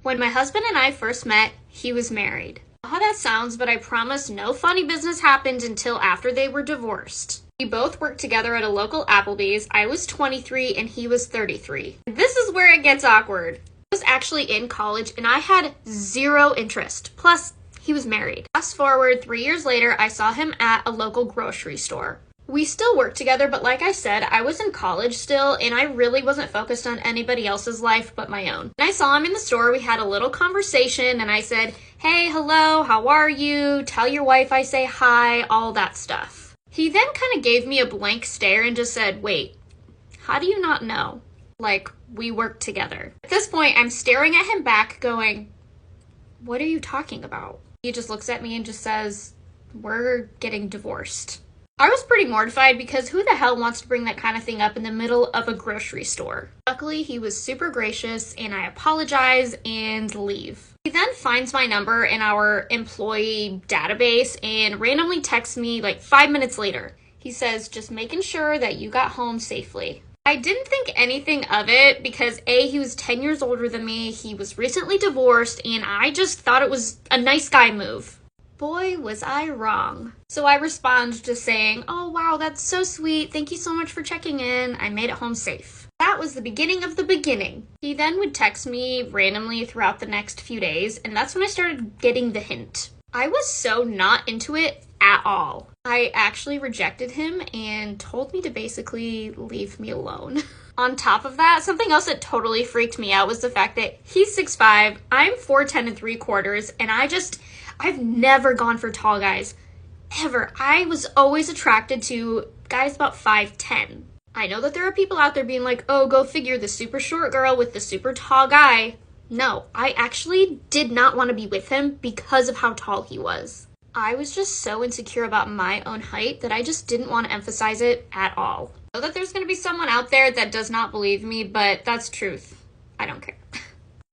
When my husband and I first met, he was married. How that sounds, but I promise no funny business happened until after they were divorced. We both worked together at a local Applebee's. I was 23 and he was 33. This is where it gets awkward. I was actually in college and I had zero interest. Plus, he was married. Fast forward 3 years later, I saw him at a local grocery store. We still worked together, but like I said, I was in college still, and I really wasn't focused on anybody else's life but my own. When I saw him in the store, we had a little conversation, and I said, "Hey, hello, how are you? Tell your wife I say hi," all that stuff. He then kind of gave me a blank stare and just said, "Wait, how do you not know? Like, we work together." At this point, I'm staring at him back going, "What are you talking about?" He just looks at me and just says, "We're getting divorced." I was pretty mortified because who the hell wants to bring that kind of thing up in the middle of a grocery store? Luckily, he was super gracious and I apologize and leave. He then finds my number in our employee database and randomly texts me like 5 minutes later. He says, "Just making sure that you got home safely." I didn't think anything of it because A, he was 10 years older than me, he was recently divorced, and I just thought it was a nice guy move. Boy, was I wrong. So I respond just saying, "Oh wow, that's so sweet. Thank you so much for checking in. I made it home safe." That was the beginning of the beginning. He then would text me randomly throughout the next few days, and that's when I started getting the hint. I was so not into it at all. I actually rejected him and told me to basically leave me alone. On top of that, something else that totally freaked me out was the fact that he's 6'5", I'm 4'10" and 3/4, and I've never gone for tall guys, ever. I was always attracted to guys about 5'10". I know that there are people out there being like, "Oh, go figure, the super short girl with the super tall guy." No, I actually did not want to be with him because of how tall he was. I was just so insecure about my own height that I just didn't want to emphasize it at all. I know that there's going to be someone out there that does not believe me, but that's truth. I don't care.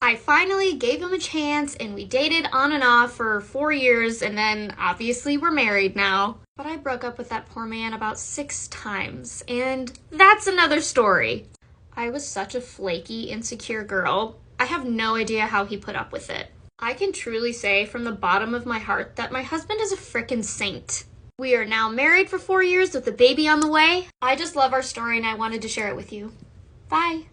I finally gave him a chance and we dated on and off for 4 years, and then obviously we're married now. But I broke up with that poor man about 6 times, and that's another story. I was such a flaky, insecure girl. I have no idea how he put up with it. I can truly say from the bottom of my heart that my husband is a frickin' saint. We are now married for 4 years with a baby on the way. I just love our story and I wanted to share it with you. Bye.